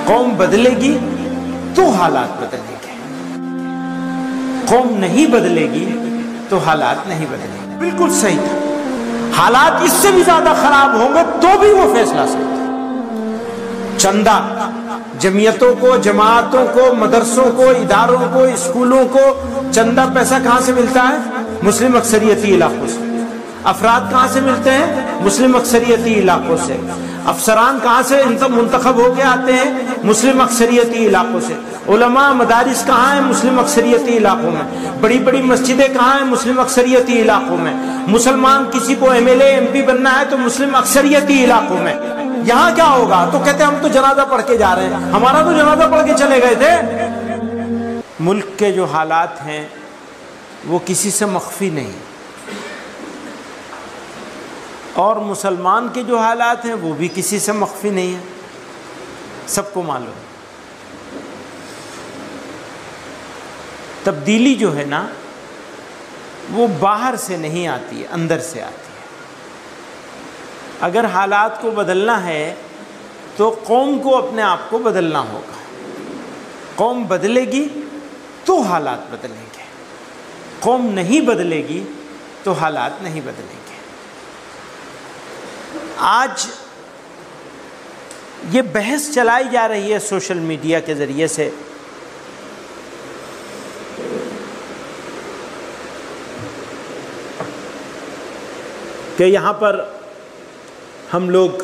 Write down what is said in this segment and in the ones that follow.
قوم بدلے گی تو حالات بدلیں گے، قوم نہیں بدلے گی تو حالات نہیں بدلیں گے۔ بالکل صحیح تھا، حالات اس سے بھی زیادہ خراب ہوں گے تو بھی وہ فیصلہ صحیح تھا۔ چندہ جمعیتوں کو، جماعتوں کو، مدرسوں کو، اداروں کو، اسکولوں کو چندہ پیسہ کہاں سے ملتا ہے؟ مسلم اکثریتی علاقوں سے۔ افراد کہاں سے ملتے ہیں؟ مسلم اکثریتی علاقوں سے۔ افسران کہاں سے منتخب ہو کے آتے ہیں؟ مسلم اکثریتی علاقوں سے۔ علماء مدارس کہاں ہیں؟ مسلم اکثریتی علاقوں میں۔ بڑی بڑی مسجدیں کہاں ہیں؟ مسلم اکثریتی علاقوں میں۔ مسلمان کسی کو M L A M P بننا ہے تو مسلم اکثریتی علاقوں میں۔ یہاں کیا ہوگا؟ تو کہتے ہیں ہم تو جنازہ پڑھ کے جا رہے ہیں، ہمارا تو جنازہ پڑھ کے چلے گئے تھے۔ ملک کے جو حالات ہیں وہ کسی سے مخفی نہیں، اور مسلمان کے جو حالات ہیں وہ بھی کسی سے مخفی نہیں ہیں، سب کو معلوم۔ تبدیلی جو ہے نا وہ باہر سے نہیں آتی ہے، اندر سے آتی ہے۔ اگر حالات کو بدلنا ہے تو قوم کو اپنے آپ کو بدلنا ہوگا۔ قوم بدلے گی تو حالات بدلیں گے، قوم نہیں بدلے گی تو حالات نہیں بدلیں گے۔ آج یہ بحث چلائی جا رہی ہے سوشل میڈیا کے ذریعے سے کہ یہاں پر ہم لوگ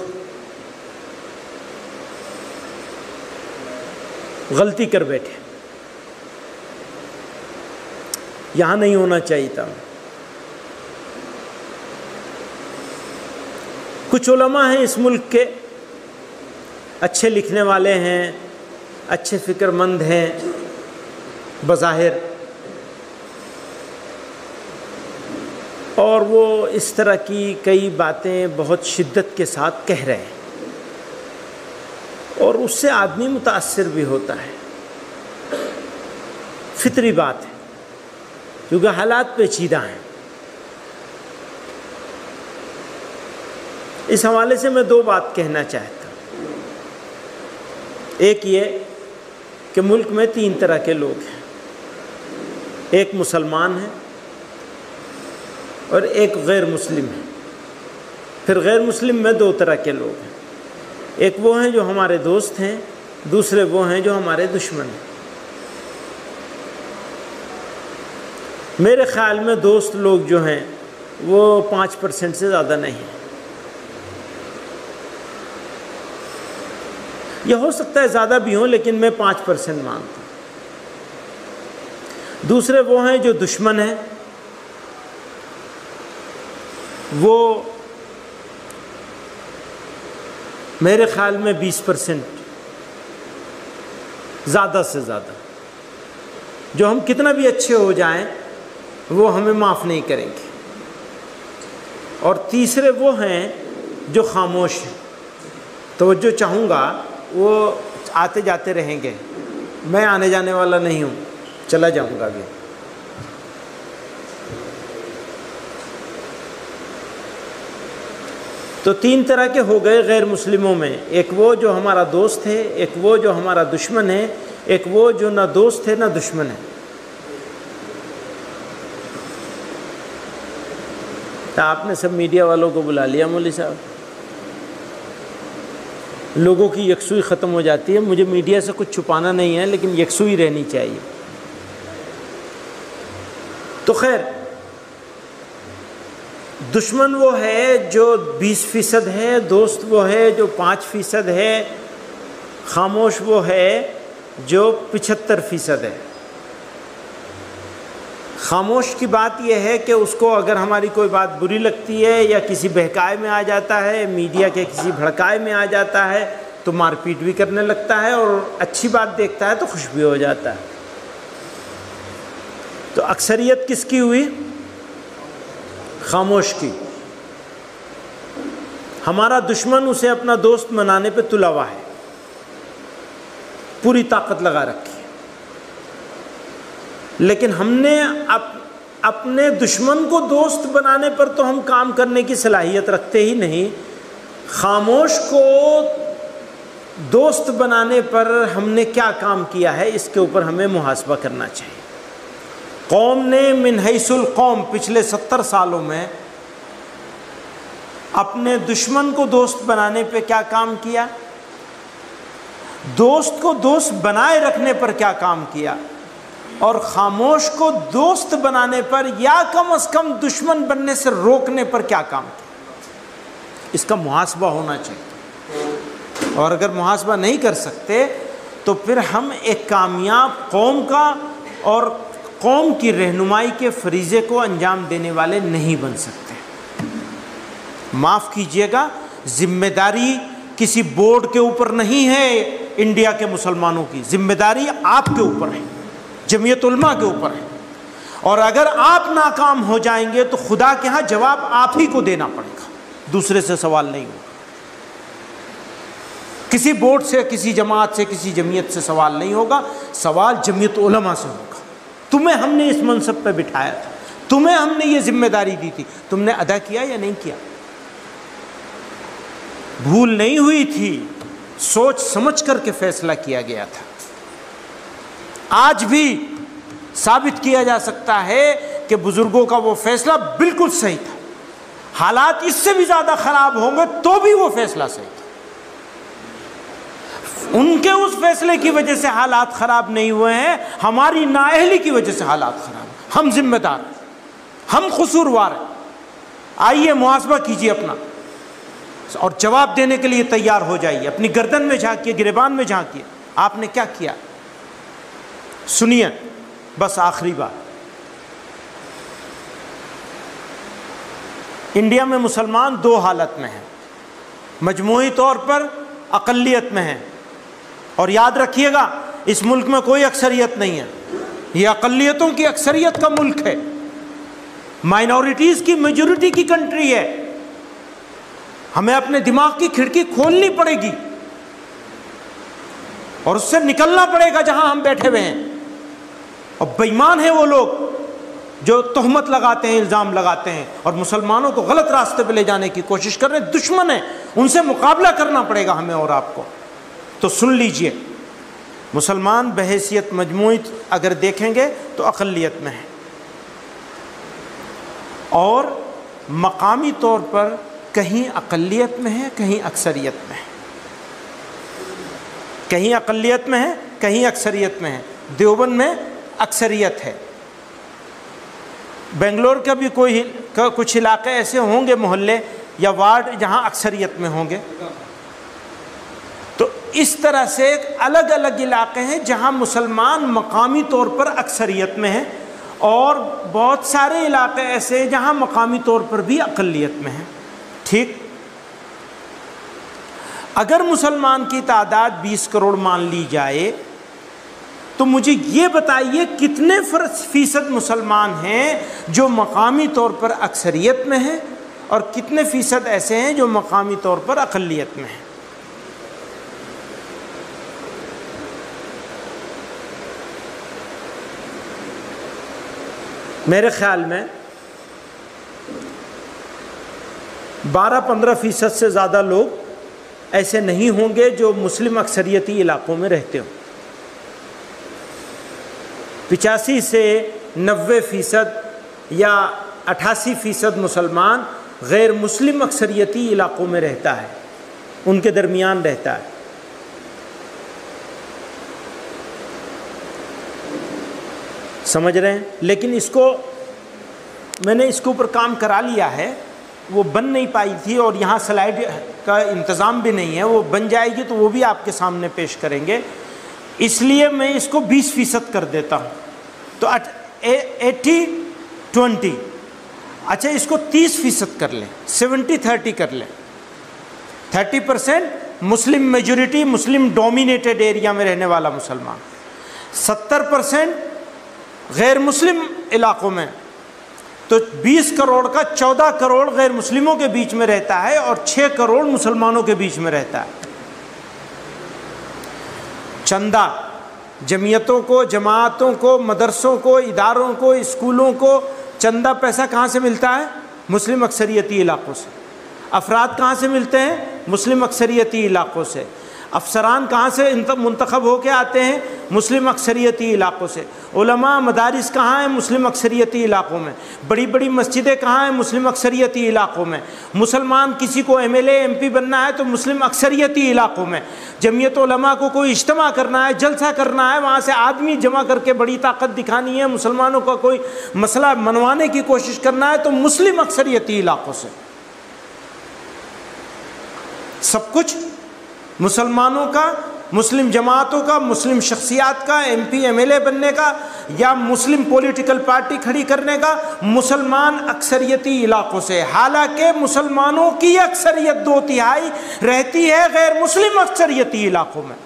غلطی کر بیٹھے، یہاں نہیں ہونا چاہیے تھا۔ کچھ علماء ہیں اس ملک کے، اچھے لکھنے والے ہیں، اچھے فکر مند ہیں بظاہر، اور وہ اس طرح کی کئی باتیں بہت شدت کے ساتھ کہہ رہے ہیں، اور اس سے آدمی متاثر بھی ہوتا ہے، فطری بات ہے، کیونکہ حالات پیچیدہ ہیں۔ اس حوالے سے میں دو بات کہنا چاہتا ہوں۔ ایک یہ کہ ملک میں تین طرح کے لوگ ہیں، ایک مسلمان ہے اور ایک غیر مسلم ہے، پھر غیر مسلم میں دو طرح کے لوگ ہیں، ایک وہ ہیں جو ہمارے دوست ہیں، دوسرے وہ ہیں جو ہمارے دشمن ہیں۔ میرے خیال میں دوست لوگ جو ہیں وہ 5% سے زیادہ نہیں ہیں، یہ ہو سکتا ہے زیادہ بھی ہوں لیکن میں 5% مانتا ہوں۔ دوسرے وہ ہیں جو دشمن ہیں، وہ میرے خیال میں 20%، زیادہ سے زیادہ، جو ہم کتنا بھی اچھے ہو جائیں وہ ہمیں معاف نہیں کریں گے۔ اور تیسرے وہ ہیں جو خاموش ہیں، توجہ چاہوں گا وہ آتے جاتے رہیں گے، میں آنے جانے والا نہیں ہوں، چلا جاؤں گا بھی۔ تو تین طرح کے ہو گئے غیر مسلموں میں، ایک وہ جو ہمارا دوست ہے، ایک وہ جو ہمارا دشمن ہے، ایک وہ جو نہ دوست ہے نہ دشمن ہے۔ تو آپ نے سب میڈیا والوں کو بلا لیا مولوی صاحب، لوگوں کی یکسوئی ختم ہو جاتی ہے۔ مجھے میڈیا سے کچھ چھپانا نہیں ہے لیکن یکسوئی رہنی چاہیے۔ تو خیر، دشمن وہ ہے جو 20% ہے، دوست وہ ہے جو 5% ہے، خاموش وہ ہے جو 75% ہے۔ خاموش کی بات یہ ہے کہ اس کو اگر ہماری کوئی بات بری لگتی ہے یا کسی بہکائے میں آ جاتا ہے، میڈیا کے کسی بھڑکائے میں آ جاتا ہے تو مار پیٹ بھی کرنے لگتا ہے، اور اچھی بات دیکھتا ہے تو خوش بھی ہو جاتا ہے۔ تو اکثریت کس کی ہوئی؟ خاموش کی۔ ہمارا دشمن اسے اپنا دوست بنانے پہ تلا ہوا ہے، پوری طاقت لگا رکھی ہے، لیکن ہم نے اپنے دشمن کو دوست بنانے پر تو ہم کام کرنے کی صلاحیت رکھتے ہی نہیں، خاموش کو دوست بنانے پر ہم نے کیا کام کیا ہے، اس کے اوپر ہمیں محاسبہ کرنا چاہیے۔ قوم نے من حیث القوم پچھلے 70 سالوں میں اپنے دشمن کو دوست بنانے پہ کیا کام کیا، دوست کو دوست بنائے رکھنے پر کیا کام کیا، اور خاموش کو دوست بنانے پر یا کم از کم دشمن بننے سے روکنے پر کیا کام کیا۔ اس کا محاسبہ ہونا چاہیے، اور اگر محاسبہ نہیں کر سکتے تو پھر ہم ایک کامیاب قوم کا اور قوم کی رہنمائی کے فریضے کو انجام دینے والے نہیں بن سکتے۔ معاف کیجیے گا، ذمہ داری کسی بورڈ کے اوپر نہیں ہے، انڈیا کے مسلمانوں کی ذمہ داری آپ کے اوپر ہے، جمعیت علماء کے اوپر ہے، اور اگر آپ ناکام ہو جائیں گے تو خدا کے ہاں جواب آپ ہی کو دینا پڑے گا، دوسرے سے سوال نہیں ہوگا، کسی بورڈ سے، کسی جماعت سے، کسی جمعیت سے سوال نہیں ہوگا، سوال جمعیت علماء سے ہوگا۔ تمہیں ہم نے اس منصب پہ بٹھایا تھا، تمہیں ہم نے یہ ذمہ داری دی تھی، تم نے ادا کیا یا نہیں کیا؟ بھول نہیں ہوئی تھی، سوچ سمجھ کر کے فیصلہ کیا گیا تھا۔ آج بھی ثابت کیا جا سکتا ہے کہ بزرگوں کا وہ فیصلہ بالکل صحیح تھا، حالات اس سے بھی زیادہ خراب ہوں گے تو بھی وہ فیصلہ صحیح تھا۔ ان کے اس فیصلے کی وجہ سے حالات خراب نہیں ہوئے ہیں، ہماری نااہلی کی وجہ سے حالات خراب ہیں، ہم ذمہ دار ہیں، ہم قصوروار ہیں۔ آئیے محاسبہ کیجیے اپنا اور جواب دینے کے لیے تیار ہو جائیے، اپنی گردن میں جھانکیے، گریبان میں جھانکیے، آپ نے کیا کیا۔ سنیے بس آخری بات، انڈیا میں مسلمان دو حالت میں ہیں، مجموعی طور پر اقلیت میں ہیں، اور یاد رکھیے گا اس ملک میں کوئی اکثریت نہیں ہے، یہ اقلیتوں کی اکثریت کا ملک ہے، مائنورٹیز کی میجورٹی کی کنٹری ہے۔ ہمیں اپنے دماغ کی کھڑکی کھولنی پڑے گی اور اس سے نکلنا پڑے گا جہاں ہم بیٹھے ہوئے ہیں، اور بے ایمان ہیں وہ لوگ جو تہمت لگاتے ہیں، الزام لگاتے ہیں اور مسلمانوں کو غلط راستے پہ لے جانے کی کوشش کر رہے ہیں، دشمن ہیں، ان سے مقابلہ کرنا پڑے گا ہمیں اور آپ کو۔ تو سن لیجئے، مسلمان بحیثیت مجموعی اگر دیکھیں گے تو اقلیت میں ہیں، اور مقامی طور پر کہیں اقلیت میں ہے، کہیں اکثریت میں ہے، کہیں اقلیت میں ہے، کہیں اکثریت میں ہے۔ دیوبند میں اکثریت ہے، بنگلور کا بھی کچھ علاقے ایسے ہوں گے، محلے یا وارڈ جہاں اکثریت میں ہوں گے۔ تو اس طرح سے الگ الگ علاقے ہیں جہاں مسلمان مقامی طور پر اکثریت میں ہیں، اور بہت سارے علاقے ایسے ہیں جہاں مقامی طور پر بھی اقلیت میں ہیں۔ ٹھیک، اگر مسلمان کی تعداد 20 کروڑ مان لی جائے تو مجھے یہ بتائیے کتنے فیصد مسلمان ہیں جو مقامی طور پر اکثریت میں ہیں، اور کتنے فیصد ایسے ہیں جو مقامی طور پر اقلیت میں ہیں۔ میرے خیال میں 12-15 فیصد سے زیادہ لوگ ایسے نہیں ہوں گے جو مسلم اکثریتی علاقوں میں رہتے ہوں۔ 85 سے 90 فیصد یا 88% مسلمان غیر مسلم اکثریتی علاقوں میں رہتا ہے، ان کے درمیان رہتا ہے۔ سمجھ رہے ہیں؟ لیکن میں نے اس کے اوپر کام کرا لیا ہے، وہ بن نہیں پائی تھی، اور یہاں سلائیڈ کا انتظام بھی نہیں ہے، وہ بن جائے گی تو وہ بھی آپ کے سامنے پیش کریں گے، اس لیے میں اس کو 20% کر دیتا ہوں۔ تو 80-20، اچھا اس کو 30% کر لیں، 70-30 کر لیں۔ 30% مسلم میجورٹی، مسلم ڈومینیٹڈ ایریا میں رہنے والا مسلمان، 70% غیر مسلم علاقوں میں، تو 20 کروڑ کا 14 کروڑ غیر مسلموں کے بیچ میں رہتا ہے اور 6 کروڑ مسلمانوں کے بیچ میں رہتا ہے۔ چندہ جمعیتوں کو، جماعتوں کو، مدرسوں کو، اداروں کو، اسکولوں کو چندہ پیسہ کہاں سے ملتا ہے؟ مسلم اکثریتی علاقوں سے۔ افراد کہاں سے ملتے ہیں؟ مسلم اکثریتی علاقوں سے۔ افسران کہاں سے منتخب ہو کے آتے ہیں؟ مسلم اکثریتی علاقوں سے۔ علماء مدارس کہاں ہیں؟ مسلم اکثریتی علاقوں میں۔ بڑی بڑی مسجدیں کہاں ہیں؟ مسلم اکثریتی علاقوں میں۔ مسلمان کسی کو M L A M P بننا ہے تو مسلم اکثریتی علاقوں میں۔ جمعیت علماء کو کوئی اجتماع کرنا ہے، جلسہ کرنا ہے، وہاں سے آدمی جمع کر کے بڑی طاقت دکھانی ہے، مسلمانوں کا کوئی مسئلہ منوانے کی کوشش کرنا ہے تو مسلم اکثریتی علاقوں سے۔ سب کچھ مسلمانوں کا، مسلم جماعتوں کا، مسلم شخصیات کا، M P M L A بننے کا یا مسلم پولیٹیکل پارٹی کھڑی کرنے کا، مسلمان اکثریتی علاقوں سے۔ حالانکہ مسلمانوں کی اکثریت 2/3 رہتی ہے غیر مسلم اکثریتی علاقوں میں۔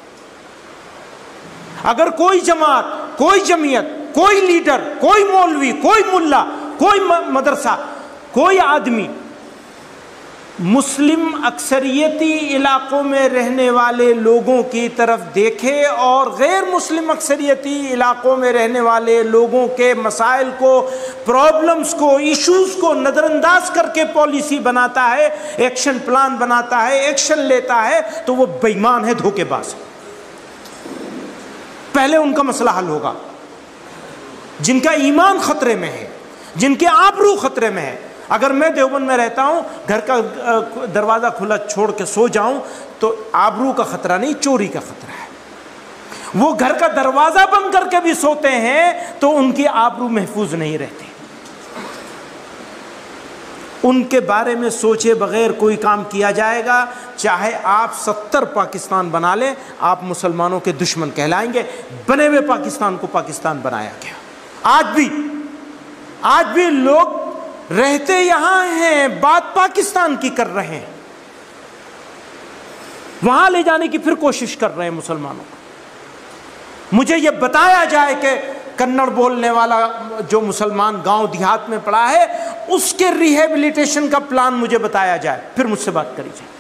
اگر کوئی جماعت، کوئی جمعیت، کوئی لیڈر، کوئی مولوی، کوئی ملا، کوئی مدرسہ، کوئی آدمی مسلم اکثریتی علاقوں میں رہنے والے لوگوں کی طرف دیکھے اور غیر مسلم اکثریتی علاقوں میں رہنے والے لوگوں کے مسائل کو، پرابلمز کو، ایشوز کو نظر انداز کر کے پالیسی بناتا ہے، ایکشن پلان بناتا ہے، ایکشن لیتا ہے، تو وہ بے ایمان ہے، دھوکے باز ہے۔ پہلے ان کا مسئلہ حل ہوگا، جن کا ایمان خطرے میں ہے، جن کے آبرو خطرے میں ہے۔ اگر میں دیوبند میں رہتا ہوں، گھر کا دروازہ کھلا چھوڑ کے سو جاؤں تو آبرو کا خطرہ نہیں، چوری کا خطرہ ہے۔ وہ گھر کا دروازہ بند کر کے بھی سوتے ہیں تو ان کی آبرو محفوظ نہیں رہتی۔ ان کے بارے میں سوچے بغیر کوئی کام کیا جائے گا، چاہے آپ 70 پاکستان بنا لیں، آپ مسلمانوں کے دشمن کہلائیں گے۔ بنے ہوئے پاکستان کو پاکستان بنایا گیا۔ آج بھی لوگ رہتے یہاں ہیں، بات پاکستان کی کر رہے ہیں، وہاں لے جانے کی پھر کوشش کر رہے ہیں مسلمانوں کو۔ مجھے یہ بتایا جائے کہ کنڑ بولنے والا جو مسلمان گاؤں دیہات میں پڑا ہے، اس کے ریہیبلیٹیشن کا پلان مجھے بتایا جائے، پھر مجھ سے بات کری جائے۔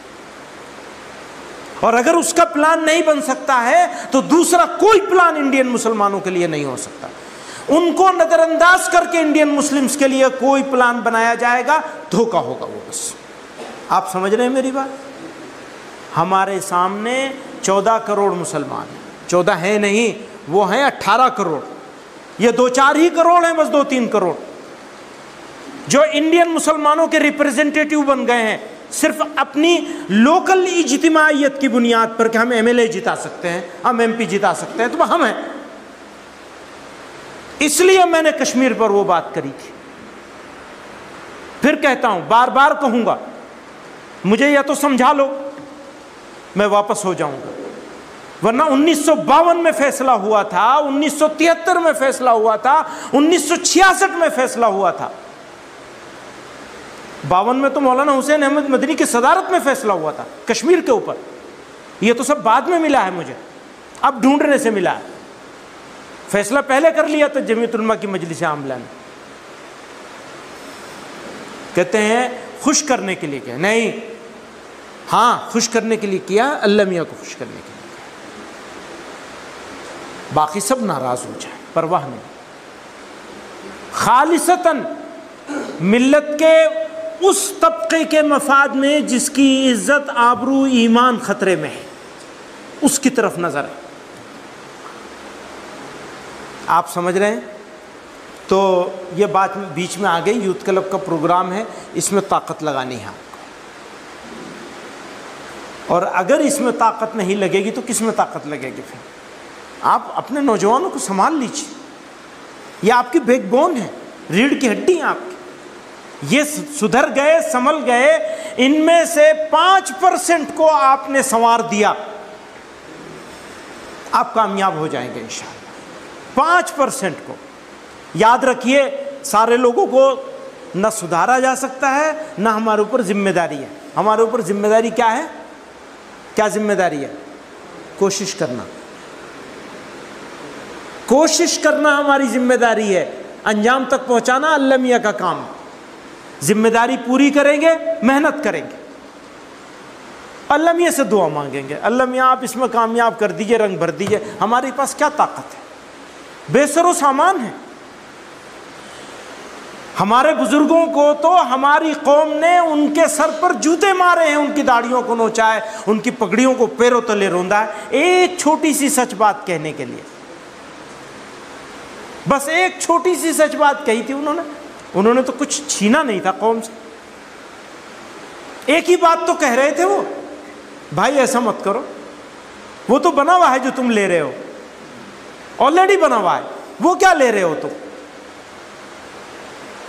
اور اگر اس کا پلان نہیں بن سکتا ہے تو دوسرا کوئی پلان انڈین مسلمانوں کے لیے نہیں ہو سکتا۔ ان کو نظر انداز کر کے انڈین مسلمز کے لیے کوئی پلان بنایا جائے گا، دھوکہ ہوگا وہ بس۔ آپ سمجھ رہے ہیں میری بات؟ ہمارے سامنے 14 کروڑ مسلمان ہیں، 14 ہیں نہیں، وہ ہیں 18 کروڑ۔ یہ 2-4 ہی کروڑ ہیں، بس 2-3 کروڑ جو انڈین مسلمانوں کے ریپریزنٹیٹیو بن گئے ہیں، صرف اپنی لوکل اجتماعیت کی بنیاد پر کہ ہم ایم ایل اے جتا سکتے ہیں، ہم ایم پی جتا سکتے ہیں، تو ہم ہیں۔ اس لیے میں نے کشمیر پر وہ بات کری تھی۔ پھر کہتا ہوں، بار بار کہوں گا، مجھے یا تو سمجھا لو، میں واپس ہو جاؤں گا، ورنہ 1952 میں فیصلہ ہوا تھا، 1973 میں فیصلہ ہوا تھا، 1966 میں فیصلہ ہوا تھا۔ 52 میں تو مولانا حسین احمد مدنی کی صدارت میں فیصلہ ہوا تھا کشمیر کے اوپر۔ یہ تو سب بعد میں ملا ہے مجھے، اب ڈھونڈنے سے ملا ہے۔ فیصلہ پہلے کر لیا تھا جمعیت علماء کی مجلس عاملہ نے۔ کہتے ہیں خوش کرنے کے لیے کیا؟ نہیں، ہاں خوش کرنے کے لیے کیا، اللہ میاں کو خوش کرنے کے لیے کیا، باقی سب ناراض ہو جائیں، پرواہ نہیں۔ خالصتاً ملت کے اس طبقے کے مفاد میں جس کی عزت، آبرو، ایمان خطرے میں ہے، اس کی طرف نظر ہے۔ آپ سمجھ رہے ہیں؟ تو یہ بات بیچ میں آ گئی، یوتھ کلب کا پروگرام ہے، اس میں طاقت لگانی ہے آپ کو، اور اگر اس میں طاقت نہیں لگے گی تو کس میں طاقت لگے گی؟ پھر آپ اپنے نوجوانوں کو سنبھال لیجیے، یہ آپ کی بیک بون ہے، ریڑھ کی ہڈی ہیں آپ کی۔ یہ سدھر گئے، سنبھل گئے، ان میں سے 5% کو آپ نے سنوار دیا، آپ کامیاب ہو جائیں گے انشاءاللہ۔ 5% کو یاد رکھیے، سارے لوگوں کو نہ سدھارا جا سکتا ہے، نہ ہمارے اوپر ذمہ داری ہے۔ ہمارے اوپر ذمہ داری کیا ہے؟ کیا ذمہ داری ہے؟ کوشش کرنا، کوشش کرنا ہماری ذمہ داری ہے، انجام تک پہنچانا اللہ میاں کا کام۔ ذمہ داری پوری کریں گے، محنت کریں گے، اللہ میاں سے دعا مانگیں گے، اللہ میاں آپ اس میں کامیاب کر دیجئے، رنگ بھر دیجئے۔ ہمارے پاس کیا طاقت ہے؟ بے سر و سامان ہے، ہمارے بزرگوں کو تو ہماری قوم نے ان کے سر پر جوتے مارے ہیں، ان کی داڑھیوں کو نوچا ہے، ان کی پگڑیوں کو پیروں تلے روندا ہے، ایک چھوٹی سی سچ بات کہنے کے لیے، بس ایک چھوٹی سی سچ بات کہی تھی انہوں نے تو کچھ چھینا نہیں تھا قوم سے، ایک ہی بات تو کہہ رہے تھے وہ، بھائی ایسا مت کرو، وہ تو بنا ہوا ہے جو تم لے رہے ہو، آلریڈی بنا ہوا ہے، وہ کیا لے رہے ہو تم،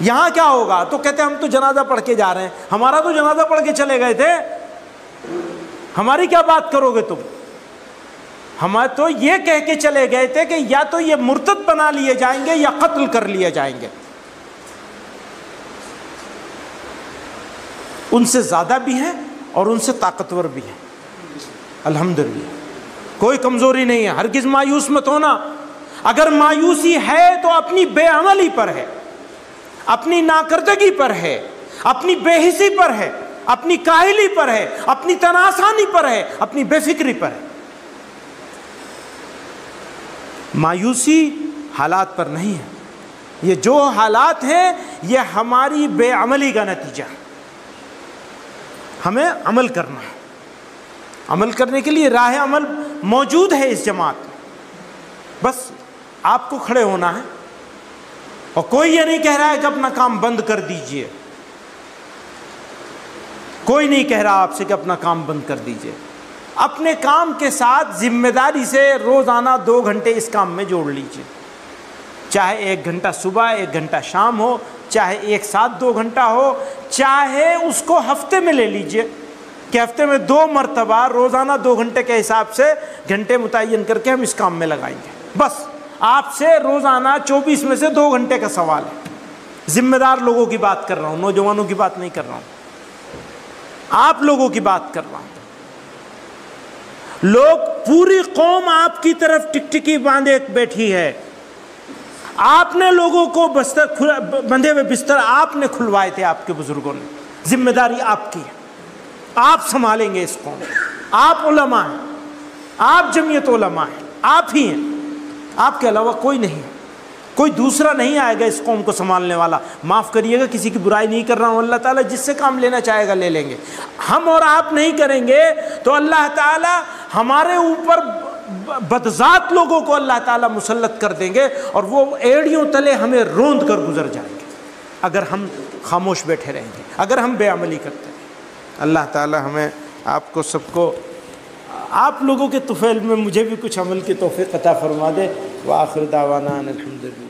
یہاں کیا ہوگا؟ تو کہتے ہم تو جنازہ پڑھ کے جا رہے ہیں، ہمارا تو جنازہ پڑھ کے چلے گئے تھے، ہماری کیا بات کرو گے تم؟ ہم تو یہ کہہ کے چلے گئے تھے کہ یا تو یہ مرتد بنا لیے جائیں گے یا قتل کر لیے جائیں گے۔ ان سے زیادہ بھی ہیں اور ان سے طاقتور بھی ہیں، الحمدللہ کوئی کمزوری نہیں ہے، ہرگز مایوس مت ہونا، اگر مایوسی ہے تو اپنی بے عملی پر ہے، اپنی ناکردگی پر ہے، اپنی بے حسی پر ہے، اپنی کاہلی پر ہے، اپنی تناسانی پر ہے، اپنی بے فکری پر ہے۔ مایوسی حالات پر نہیں ہے، یہ جو حالات ہیں یہ ہماری بے عملی کا نتیجہ ہے، ہمیں عمل کرنا ہے، عمل کرنے کے لیے راہ عمل موجود ہے اس جماعت میں، بس آپ کو کھڑے ہونا ہے، اور کوئی یہ نہیں کہہ رہا ہے کہ اپنا کام بند کر دیجئے، کوئی نہیں کہہ رہا آپ سے کہ اپنا کام بند کر دیجئے، اپنے کام کے ساتھ ذمہ داری سے روزانہ 2 گھنٹے اس کام میں جوڑ لیجئے، چاہے 1 گھنٹہ صبح 1 گھنٹہ شام ہو، چاہے ایک ساتھ 2 گھنٹہ ہو، چاہے اس کو ہفتے میں لے لیجئے کہ ہفتے میں 2 مرتبہ روزانہ 2 گھنٹے کے حساب سے گھنٹے متعین کر کے ہم اس کام میں لگائیں گے، بس آپ سے روزانہ 24 میں سے 2 گھنٹے کا سوال ہے، ذمہ دار لوگوں کی بات کر رہا ہوں، نوجوانوں کی بات نہیں کر رہا ہوں، آپ لوگوں کی بات کر رہا ہوں، لوگ پوری قوم آپ کی طرف ٹکٹکی باندھے بیٹھی ہے، آپ نے لوگوں کو بندھے ہوئے بستر آپ نے کھلوائے تھے، آپ کے بزرگوں نے، ذمہ داری آپ کی ہے، آپ سنبھالیں گے اس قوم، آپ علماء ہیں، آپ جمعیت علماء ہیں، آپ ہی ہیں، آپ کے علاوہ کوئی نہیں، کوئی دوسرا نہیں آئے گا اس قوم کو سنبھالنے والا، معاف کریے گا کسی کی برائی نہیں کر رہا ہوں، اللہ تعالیٰ جس سے کام لینا چاہے گا لے لیں گے، ہم اور آپ نہیں کریں گے تو اللہ تعالیٰ ہمارے اوپر بدذات لوگوں کو اللہ تعالیٰ مسلط کر دیں گے، اور وہ ایڑیوں تلے ہمیں روند کر گزر جائیں گے اگر ہم خاموش بیٹھے رہیں گے، اگر ہم بے عملی کرتے ہیں۔ اللہ تعالیٰ ہمیں آپ کو سب کو آپ لوگوں کے طفیل میں مجھے بھی کچھ عمل کی توفیق عطا فرما دے۔ وآخر دعوانا الحمدللہ۔